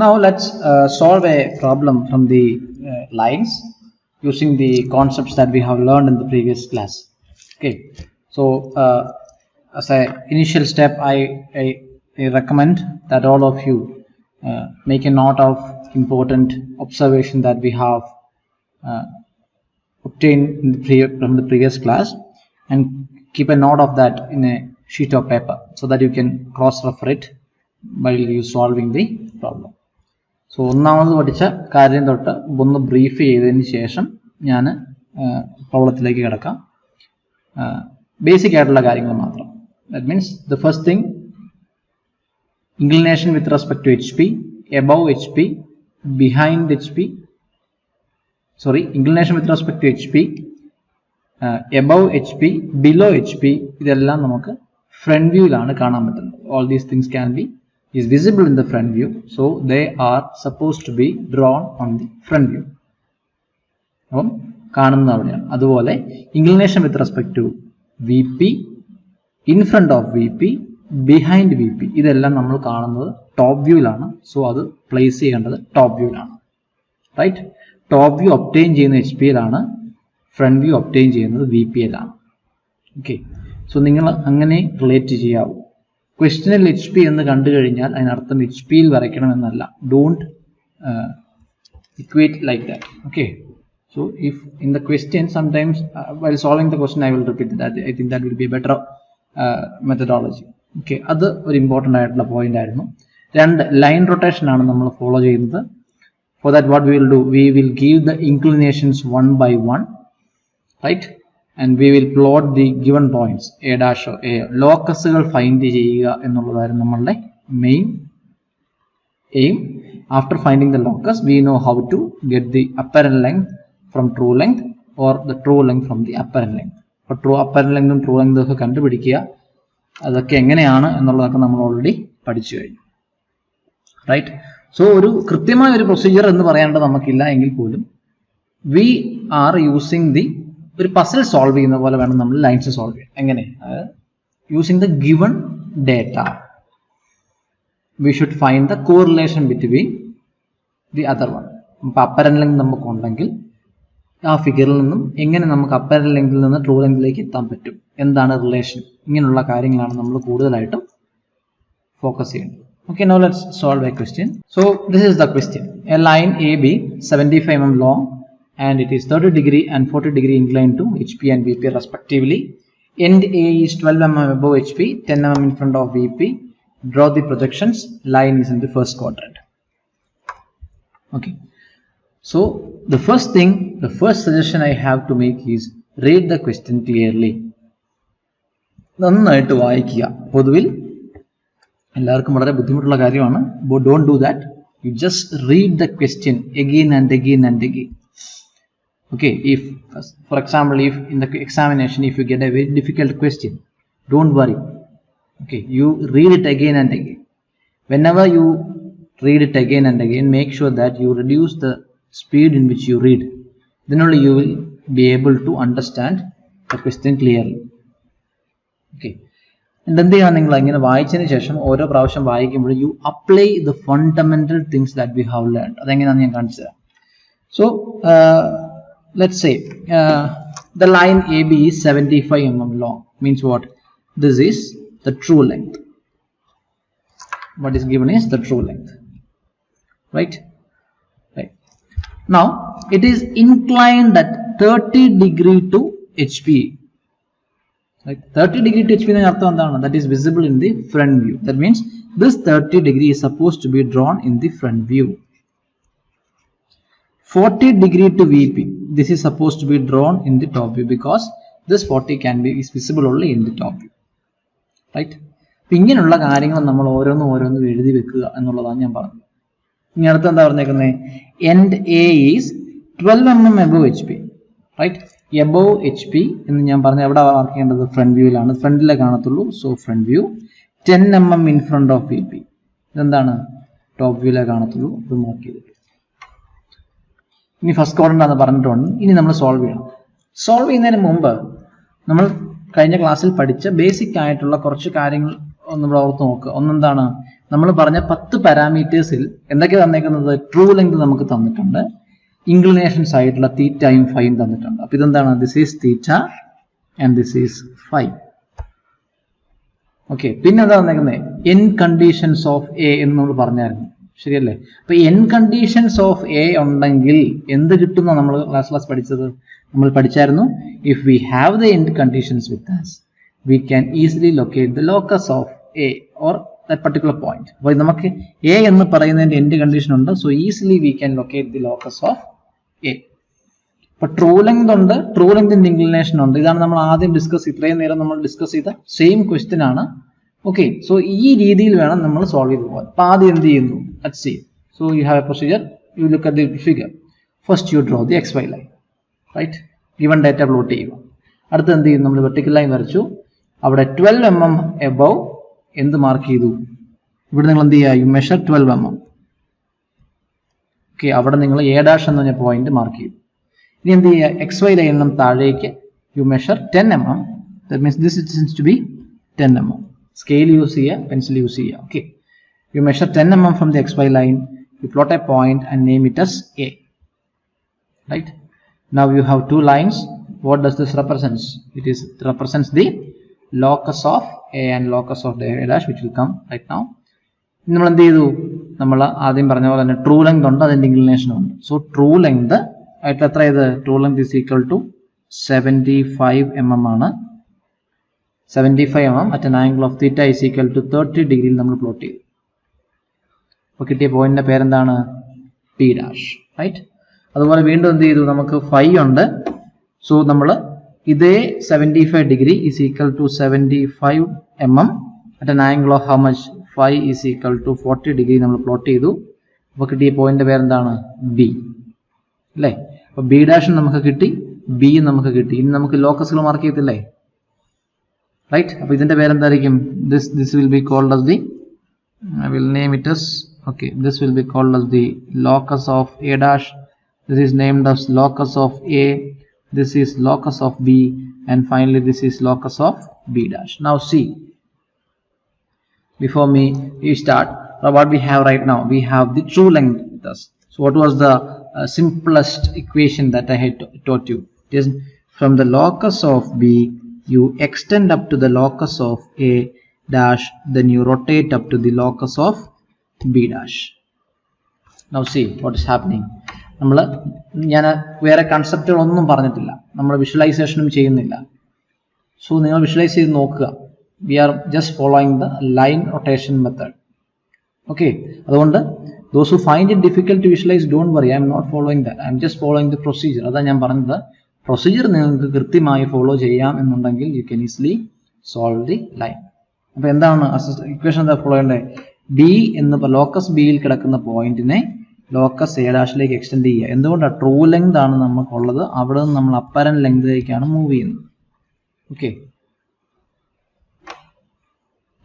Now let's solve a problem from the lines using the concepts that we have learned in the previous class. Okay, so as an initial step, I recommend that all of you make a note of important observation that we have obtained in from the previous class, and keep a note of that in a sheet of paper so that you can cross-refer it while you solving the problem. So ഒന്നാമത് പഠിച്ച കാര്യം തൊട്ട് ഒന്ന് brief ചെയ്തതിന് ശേഷം ഞാൻ പ്രോബ്ലത്തിലേക്ക് കിടക്കാം. Basic ആയിട്ടുള്ള കാര്യങ്ങൾ മാത്രം. That means the first thing, inclination with respect to HP, above HP, behind HP, sorry, inclination with respect to HP, above HP, below HP, ഇതെല്ലാം നമുക്ക് ഫ്രണ്ട് വ്യൂയിലാണ് കാണാൻ പറ്റുന്നത്. All these things is visible in the front view, so they are supposed to be drawn on the front view. അപ്പം കാണുന്നത് അവിടെയാണ്. അതുപോലെ inclination with respect to VP, in front of VP, behind VP, ഇതെല്ലാം നമ്മൾ കാണുന്നത് top വ്യൂയിലാണ്. So അത് place ചെയ്യേണ്ടത് ടോപ്പ് വ്യൂയിലാണ്. റൈറ്റ്, ടോപ്പ് വ്യൂ ഒബ്റ്റെയിൻ ചെയ്യുന്ന HP യിലാണ്, ഫ്രണ്ട് വ്യൂ ഒബ്റ്റെയിൻ ചെയ്യുന്നത് VP യിലാണ്. ഓക്കെ, സോ നിങ്ങൾ അങ്ങനെ റിലേറ്റ് ചെയ്യാവൂ. ക്വസ്റ്റ്യനിൽ HP എന്ന് കണ്ടു കഴിഞ്ഞാൽ അതിനർത്ഥം HP യിൽ വരയ്ക്കണമെന്നല്ല. Don't equate like that. Okay, so if in the question sometimes while solving the question I will repeat that. I think that will be a better methodology. Okay, അത് ഒരു ഇമ്പോർട്ടൻ്റ് ആയിട്ടുള്ള point ആയിരുന്നു. രണ്ട് line rotation ആണ് നമ്മൾ follow ചെയ്യുന്നത്. For that what we will do, we will give the inclinations one by one, right, and we will plot the given points a dash or a ലോക്കസുകൾ find ചെയ്യുക എന്നുള്ളതായിരുന്നു നമ്മളുടെ main aim. After finding the locus, we know how to get the apparent length from true length or the true length from the apparent length. അപ്പോൾ true apparent length ഉം true length ഒക്കെ കണ്ടുപിടിക്കുക, അതൊക്കെ എങ്ങനെയാണ് എന്നുള്ളതൊക്കെ നമ്മൾ ഓൾറെഡി പഠിച്ചു കഴിഞ്ഞു. റൈറ്റ്, സോ ഒരു കൃത്യമായ ഒരു പ്രൊസീജിയർ എന്ന് പറയാണ്ട് നമുക്കില്ല എങ്കിൽ പോലും വി ആർ യൂസിങ് ദി ഒരു പസിൽ സോൾവ് ചെയ്യുന്ന പോലെ വേണം നമ്മൾ ലൈൻസ് സോൾവ് ചെയ്യാൻ. എങ്ങനെ? Using the given data we should find the correlation between the other one. അപ്പോൾ അപ്പറന്റ് ലെങ്ത് നമുക്കുണ്ടെങ്കിൽ ആ ഫിഗറിൽ നിന്നും എങ്ങനെ നമുക്ക് അപ്പറന്റ് ലെങ്തിൽ നിന്ന് ട്രൂ ലെങ്തിലേക്ക് എത്താൻ പറ്റും, എന്താണ് റിലേഷൻ, ഇങ്ങനെയുള്ള കാര്യങ്ങളാണ് നമ്മൾ കൂടുതലായിട്ടും ഫോക്കസ് ചെയ്യേണ്ടത്. Okay, now let's solve a question. So this is the question. A line AB 75 mm long and it is 30 degree and 40 degree inclined to HP and VP respectively. End A is 12 mm above HP, 10 mm in front of VP. Draw the projections. Line is in the first quadrant. Okay, so the first thing, the first suggestion I have to make is read the question clearly. നന്നായിട്ട് വായിക്കുക. പൊതുവിൽ എല്ലാവർക്കും വളരെ ബുദ്ധിമുട്ടുള്ള കാര്യമാണ്. Don't do that. You just read the question again and again and again. Okay, if for example if in the examination if you get a very difficult question, don't worry. Okay, you read it again and again. Whenever you read it again and again, make sure that you reduce the speed in which you read. Then only you will be able to understand the question clearly. Okay, and എന്ത് ചെയ്യാൻ നിങ്ങൾ ഇങ്ങനെ വായിച്ചതിന് ശേഷം ഓരോ പ്രാവശ്യം വായിക്കുമ്പോൾ U apply the fundamental things that we have learned. അതെങ്ങനെയാണെന്ന് ഞാൻ കാണിച്ചു തരാം. So let's say the line AB is 75 mm long. Means what? This is the true length. What is given is the true length. Right? Right. Now it is inclined at 30 degree to HP. Like 30 degree to HP എന്ന് അർത്ഥം എന്താണ്? That is visible in the front view. That means this 30 degree is supposed to be drawn in the front view. 40 degree to VP, this is supposed to be drawn in the top view because this 40 is visible only in the top view. Right? ഇങ്ങനെയുള്ള കാര്യങ്ങൾ നമ്മൾ ഓരോന്നും എഴുതി വെക്കുക എന്നുള്ളതാണ് ഞാൻ പറഞ്ഞത്. ഇനി അടുത്ത് എന്താ പറഞ്ഞേക്കുന്നത്? End A is 12 mm above HP. Right? Above HP എന്ന് ഞാൻ പറഞ്ഞ എവിടെ മാർക്ക് ചെയ്യേണ്ടത്? ഫ്രണ്ട് വ്യൂയിലാണ്. ഫ്രണ്ടിലെ കാണത്തുള്ളൂ. So front view. 10 mm in front of VP. ഇതെന്താണ്? ടോപ്പ് വ്യൂയിലെ കാണത്തുള്ളൂ. ഇത് മാർക്ക് ചെയ്തിട്ട് ഇനി ഫസ്റ്റ് ക്വാഡ്രന്റ് ആണെന്ന് പറഞ്ഞിട്ടുണ്ട്. ഇനി നമ്മൾ സോൾവ് ചെയ്യണം. സോൾവ് ചെയ്യുന്നതിന് മുമ്പ് നമ്മൾ കഴിഞ്ഞ ക്ലാസ്സിൽ പഠിച്ച ബേസിക് ആയിട്ടുള്ള കുറച്ച് കാര്യങ്ങൾ ഒന്ന് ഇവിടെ ഓർത്ത് നോക്കുക. ഒന്നെന്താണ്? നമ്മൾ പറഞ്ഞ 10 പാരാമീറ്റേഴ്സിൽ എന്തൊക്കെ തന്നേക്കുന്നത്? ട്രൂ ലെങ്ത് നമുക്ക് തന്നിട്ടുണ്ട്, ഇൻക്ലിനേഷൻസ് ആയിട്ടുള്ള തീറ്റയും ഫൈയും തന്നിട്ടുണ്ട്. അപ്പൊ ഇതെന്താണ്? This is theta and this is phi. Okay, പിന്നെ എന്താ തന്നേക്കുന്നത്? എൻ കണ്ടീഷൻസ് ഓഫ് എ എന്ന് നമ്മൾ പറഞ്ഞായിരുന്നു, ശരിയല്ലേ? അപ്പൊ എൻ കണ്ടീഷൻസ് ഓഫ് എ ഉണ്ടെങ്കിൽ എന്ത് കിട്ടുന്ന നമ്മൾ ക്ലാസ് പഠിച്ചത്? നമ്മൾ പഠിച്ചായിരുന്നു, if we have the N conditions with us, we can easily locate the locus of A or that particular point. അപ്പോൾ നമുക്ക് A എന്ന് പറയുന്നതിന്റെ എൻഡ് കണ്ടീഷൻ ഉണ്ട്, so easily we can locate the locus of A. ഇപ്പൊ true length ഉണ്ട്, true ലെങ്തിന്റെ inclination ഉണ്ട്. ഇതാണ് നമ്മൾ ആദ്യം ഇത്രയും നേരം നമ്മൾ ഡിസ്കസ് ചെയ്ത സെയിം ക്വസ്റ്റ്യൻ ആണ്. ഓക്കെ, സോ ഈ രീതിയിൽ വേണം നമ്മൾ സോൾവ് ചെയ്ത് പോകാൻ. അപ്പൊ ആദ്യം എന്ത് ചെയ്യുന്നു? Let's see. So you have a procedure, you look at the figure. First you draw the XY line, right? Given data plot ചെയ്യുക. അടുത്ത് എന്ത് ചെയ്യും? നമ്മൾ വെർട്ടിക്കൽ ലൈൻ വരച്ചു. അവിടെ 12 mm എബവ് എന്ത് മാർക്ക് ചെയ്തു? ഇവിടെ നിങ്ങൾ എന്ത് ചെയ്യുക? U measure 12 mm. ഓക്കെ, അവിടെ നിങ്ങൾ A' എന്ന് പറഞ്ഞ പോയിന്റ് മാർക്ക് ചെയ്തു. ഇനി എന്ത് ചെയ്യുക? XY ലൈനിനും താഴേക്ക് you measure 10 mm. That means this is to be 10 mm. Scale use ചെയ്യുക, പെൻസിൽ യൂസ് ചെയ്യുക. Okay, you measure 10 mm from the XY line, you plot a point and name it as A. Right? Now you have two lines. What does this represents? It represents the locus of A and locus of the A dash, which will come right now. നമ്മൾ എന്ത് ചെയ്തു? നമ്മൾ ആദ്യം പറഞ്ഞ പോലെ തന്നെ true length ഉണ്ട്, അതിന്റെ ഇൻക്ലിനേഷൻ ഉണ്ട്. സോ ട്രൂ ലെങ്ത് ആയിട്ട് എത്ര ചെയ്ത്? True length is equal to 75 mm ആണ്. 75 mm at an angle of theta is equal to 30 ഡിഗ്രിയിൽ നമ്മൾ പ്ലോട്ട് ചെയ്തു. അപ്പോൾ കിട്ടിയ പോയിന്റിന്റെ പേരെന്താണ്? P dash, right? അതുപോലെ വീണ്ടും എന്ത് ചെയ്തു? നമുക്ക് ഫൈ ഉണ്ട്. സോ നമ്മൾ ഇതേ 75 degree is equal to 75 mm at an angle of how much? Phi is equal to 40 degree നമ്മൾ പ്ലോട്ട് ചെയ്തു. അപ്പോൾ കിട്ടിയ പോയിന്റ് പേരെന്താണ്? ബി, അല്ലേ? അപ്പൊ ബി ഡാഷും നമുക്ക് കിട്ടി, ബി നമുക്ക് കിട്ടി. ഇനി നമുക്ക് ലോക്കസുകൾ മാർക്ക് ചെയ്യത്തില്ലേ, റൈറ്റ്? അപ്പൊ ഇതിന്റെ പേരെന്തായിരിക്കും? This will be called as the I will name it as, okay, this will be called as the locus of A dash. This is named as locus of A, this is locus of B, and finally this is locus of B dash. Now see, before we start, what we have right now, we have the true length with us. So what was the simplest equation that I had taught you? It is from the locus of B, you extend up to the locus of A dash, then you rotate up to the locus of B dash. Now see what is happening. ഞാൻ വേറെ കൺസെപ്റ്റുകളൊന്നും പറഞ്ഞിട്ടില്ല, നമ്മൾ വിഷ്വലൈസേഷനും ചെയ്യുന്നില്ല. So നിങ്ങൾ visualise ചെയ്ത് നോക്കുക. We are just following the line rotation method. Okay, അതുകൊണ്ട് those who find it difficult to visualise, don't worry, I am not following that, I am just following the procedure. അതാണ് ഞാൻ പറഞ്ഞത്. Procedure നിങ്ങൾക്ക് കൃത്യമായി follow ചെയ്യാം എന്നുണ്ടെങ്കിൽ you can easily solve the line. അപ്പൊ എന്താണ് ഇക്വേഷൻ എന്താ ഫോളോ ചെയ്യേണ്ടത്? ബി എന്ന് ലോക്കസ് ബിയിൽ കിടക്കുന്ന പോയിന്റിനെ ലോക്കസ് എ ഡാഷിലേക്ക് എക്സ്റ്റെൻഡ് ചെയ്യുക. എന്തുകൊണ്ടാണ്? ട്രൂ ലെങ്ത് ആണ് നമുക്കുള്ളത്, അവിടെ നിന്ന് നമ്മൾ അപ്പറന്റ് ലെങ്തിലേക്കാണ് മൂവ് ചെയ്യുന്നത്. ഓക്കെ,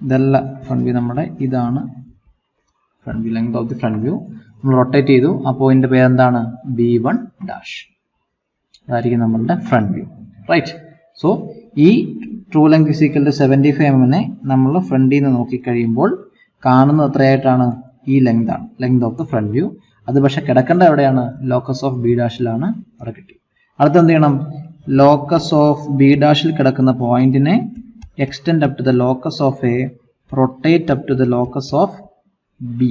ഇതല്ല ഫ്രണ്ട് വ്യൂ, നമ്മുടെ ഇതാണ് front view, length of the front view. നമ്മൾ റൊട്ടേറ്റ് ചെയ്തു, ആ പോയിന്റ് പേരെന്താണ്? B1 dash. അതായിരിക്കും നമ്മളുടെ ഫ്രണ്ട് വ്യൂ, റൈറ്റ്? സോ ഈ true length is equal to 75 mm നമ്മൾ ഫ്രണ്ടിൽ നിന്ന് നോക്കിക്കഴിയുമ്പോൾ കാണുന്നത് എത്രയായിട്ടാണ്? ഈ ലെങ്ത് ആണ്, length of the front view. അത് പക്ഷെ കിടക്കേണ്ട എവിടെയാണ്? ലോക്കസ് ഓഫ് ബി ഡാഷിലാണ്. അവിടെ കിട്ടി. അടുത്ത് എന്ത് ചെയ്യണം? ലോക്കസ് ഓഫ് ബി ഡാഷിൽ കിടക്കുന്ന പോയിന്റിനെ extend up to the locus of A, rotate up to the locus of B.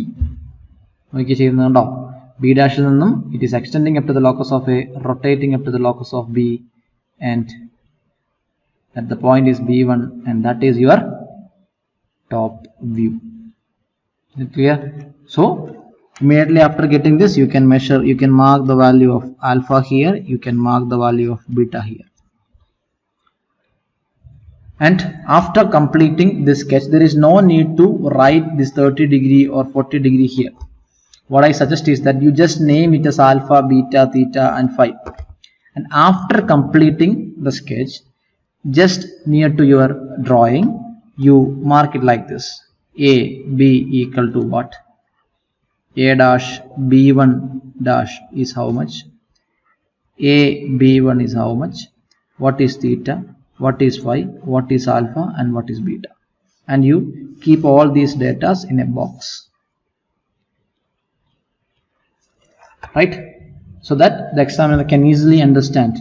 നോക്കി ചെയ്യുന്നുണ്ടോ? ബി ഡാഷിൽ നിന്നും it is extending up to the locus of A, rotating up to the locus of B, and at the point is B1, and that is your top view. Is it clear? So immediately after getting this, you can measure, you can mark the value of alpha here, you can mark the value of beta here. And after completing this sketch, there is no need to write this 30 degree or 40 degree here. What I suggest is that you just name it as alpha, beta, theta, and phi. And after completing the sketch, just near to your drawing, you mark it like this: A, B equal to what? A dash B1 dash is how much? A B1 is how much? What is theta? What is phi? What is alpha? And what is beta? and you keep all these data in a box, right? So that the examiner can easily understand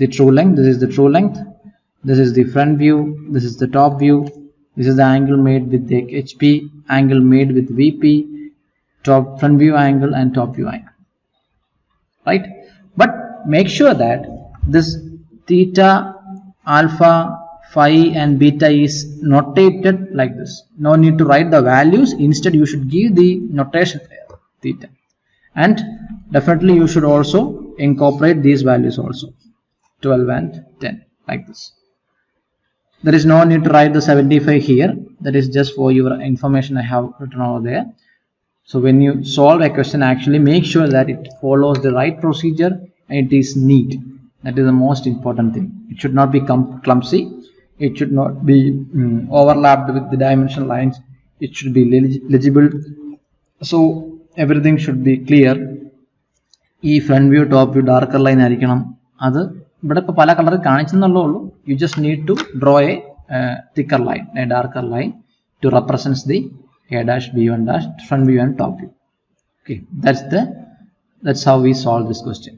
the true length. This is the true length, this is the front view, this is the top view, this is the angle made with the HP, angle made with VP, top front view angle and top view angle, right? But make sure that this theta, alpha, phi and beta is notated like this. No need to write the values, instead you should give the notation there, theta, and definitely you should also incorporate these values also, 12 and 10, like this. There is no need to write the 75 here, that is just for your information I have written over there. So when you solve a question, actually make sure that it follows the right procedure and it is neat. That is the most important thing. It should not be clumsy, it should not be overlapped with the dimension lines, it should be legible, so everything should be clear. ഈ front view, top view darker line ആയിരിക്കണം. അത് ഇവിടെ ഇപ്പോൾ പല colour കാണിച്ചെന്നുള്ളേ ഉള്ളൂ. You just need to draw a thicker line, a darker line to represent the A dash, B1 dash, front view and top view. Okay, that's how we solve this question.